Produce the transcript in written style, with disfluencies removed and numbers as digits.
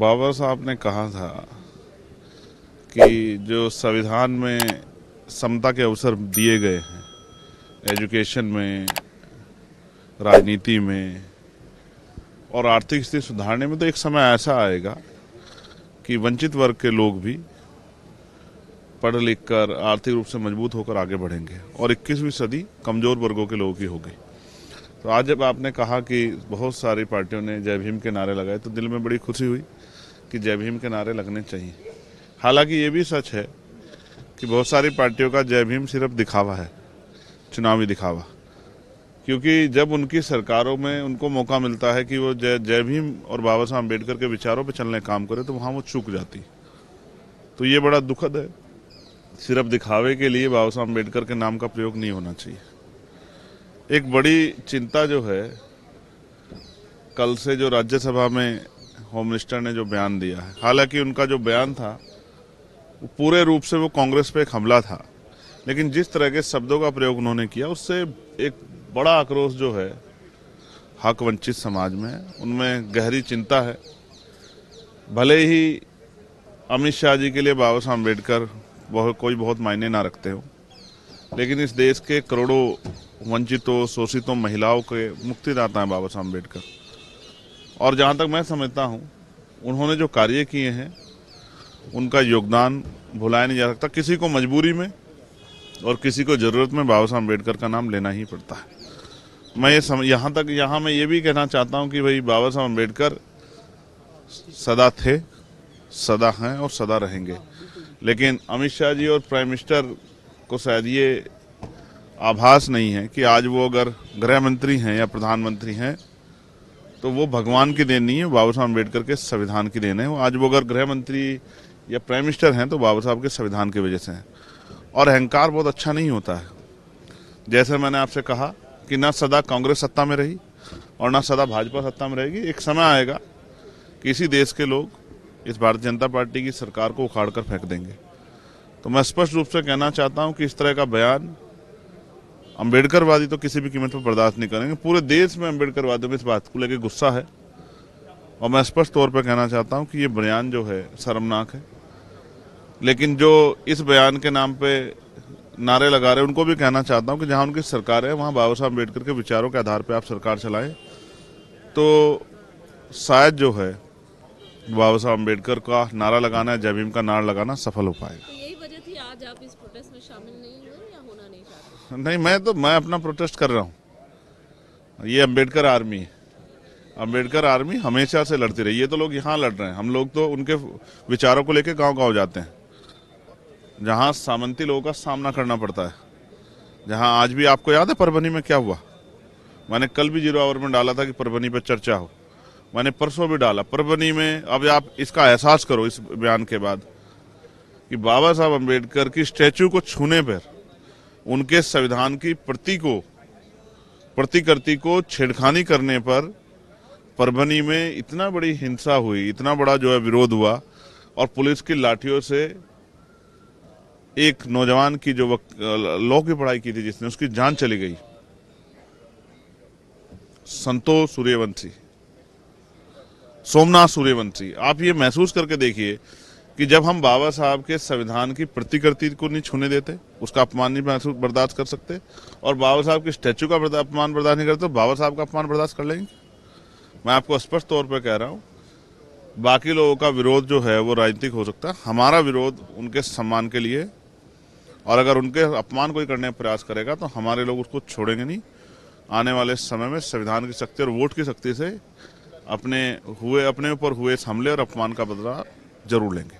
बाबा साहब ने कहा था कि जो संविधान में समता के अवसर दिए गए हैं, एजुकेशन में, राजनीति में और आर्थिक स्थिति सुधारने में, तो एक समय ऐसा आएगा कि वंचित वर्ग के लोग भी पढ़ लिख कर आर्थिक रूप से मजबूत होकर आगे बढ़ेंगे और 21वीं सदी कमजोर वर्गों के लोगों की होगी। तो आज जब आपने कहा कि बहुत सारी पार्टियों ने जय भीम के नारे लगाए, तो दिल में बड़ी खुशी हुई कि जय भीम के नारे लगने चाहिए। हालांकि ये भी सच है कि बहुत सारी पार्टियों का जय भीम सिर्फ दिखावा है, चुनावी दिखावा, क्योंकि जब उनकी सरकारों में उनको मौका मिलता है कि वो जय भीम और बाबा साहब अम्बेडकर के विचारों पर चलने काम करे, तो वहाँ वो चूक जाती। तो ये बड़ा दुखद है। सिर्फ दिखावे के लिए बाबा साहब अम्बेडकर के नाम का प्रयोग नहीं होना चाहिए। एक बड़ी चिंता जो है, कल से जो राज्यसभा में होम मिनिस्टर ने जो बयान दिया है, हालांकि उनका जो बयान था वो पूरे रूप से वो कांग्रेस पे एक हमला था, लेकिन जिस तरह के शब्दों का प्रयोग उन्होंने किया उससे एक बड़ा आक्रोश जो है हक वंचित समाज में, उनमें गहरी चिंता है। भले ही अमित शाह जी के लिए बाबा साहब अम्बेडकर कोई बहुत मायने ना रखते हो, लेकिन इस देश के करोड़ों वंचितों, शोषितों, महिलाओं के मुक्तिदाता हैं बाबा साहब अम्बेडकर। और जहाँ तक मैं समझता हूँ, उन्होंने जो कार्य किए हैं उनका योगदान भुलाया नहीं जा सकता। किसी को मजबूरी में और किसी को ज़रूरत में बाबा साहब अम्बेडकर का नाम लेना ही पड़ता है। मैं यहाँ मैं ये भी कहना चाहता हूँ कि भाई बाबा साहब अम्बेडकर सदा थे, सदा हैं और सदा रहेंगे। लेकिन अमित शाह जी और प्राइम मिनिस्टर को शायद ये आभास नहीं है कि आज वो अगर गृह मंत्री हैं या प्रधानमंत्री हैं तो वो भगवान की देन नहीं है, बाबा साहब अम्बेडकर के संविधान की देन है। आज वो अगर गृह मंत्री या प्राइम मिनिस्टर हैं तो बाबा साहब के संविधान की वजह से हैं। और अहंकार बहुत अच्छा नहीं होता है। जैसे मैंने आपसे कहा कि ना सदा कांग्रेस सत्ता में रही और ना सदा भाजपा सत्ता में रहेगी। एक समय आएगा कि इसी देश के लोग इस भारतीय जनता पार्टी की सरकार को उखाड़ कर फेंक देंगे। तो मैं स्पष्ट रूप से कहना चाहता हूं कि इस तरह का बयान अम्बेडकरवादी तो किसी भी कीमत पर बर्दाश्त नहीं करेंगे। पूरे देश में अम्बेडकरवादियों में इस बात को लेकर गुस्सा है और मैं स्पष्ट तौर पर कहना चाहता हूं कि ये बयान जो है शर्मनाक है। लेकिन जो इस बयान के नाम पे नारे लगा रहे हैं उनको भी कहना चाहता हूं कि जहां उनकी सरकार है वहां बाबा साहब अम्बेडकर के विचारों के आधार पर आप सरकार चलाएं, तो शायद जो है बाबा साहब अम्बेडकर का नारा लगाना, जय भीम का नारा लगाना सफल हो पाएगा। तो यही वजह थी आज आप इस प्रोटेस्ट में शामिल नहीं हुए या होना नहीं चाहते? नहीं, मैं अपना प्रोटेस्ट कर रहा हूँ। ये अम्बेडकर आर्मी है। अम्बेडकर आर्मी हमेशा से लड़ती रही। ये तो लोग यहाँ लड़ रहे हैं, हम लोग तो उनके विचारों को लेकर गांव-गांव जाते हैं, जहाँ सामंती लोगों का सामना करना पड़ता है। जहाँ आज भी आपको याद है परभनी में क्या हुआ? मैंने कल भी 0 आवर में डाला था कि परभनी पर चर्चा हो। मैंने परसों भी डाला परभनी में। अब आप इसका एहसास करो इस बयान के बाद कि बाबा साहब अम्बेडकर की स्टैचू को छूने पर, उनके संविधान की प्रतिकृति को छेड़खानी करने पर परभनी में इतना बड़ी हिंसा हुई, इतना बड़ा जो है विरोध हुआ और पुलिस की लाठियों से एक नौजवान की जो लॉ की पढ़ाई की थी जिसने, उसकी जान चली गई। संतोष सूर्यवंशी, सोमनाथ सूर्यवंशी। आप ये महसूस करके देखिए कि जब हम बाबा साहब के संविधान की प्रतिकृति को नहीं छूने देते, उसका अपमान नहीं बर्दाश्त कर सकते, और बाबा साहब के स्टैचू का अपमान बर्दाश्त नहीं करते, तो बाबा साहब का अपमान बर्दाश्त कर लेंगे? मैं आपको स्पष्ट तौर पर कह रहा हूँ, बाकी लोगों का विरोध जो है वो राजनीतिक हो सकता है, हमारा विरोध उनके सम्मान के लिए। और अगर उनके अपमान कोई करने का प्रयास करेगा तो हमारे लोग उसको छोड़ेंगे नहीं। आने वाले समय में संविधान की शक्ति और वोट की शक्ति से अपने ऊपर हुए इस हमले और अपमान का बदला जरूर लेंगे।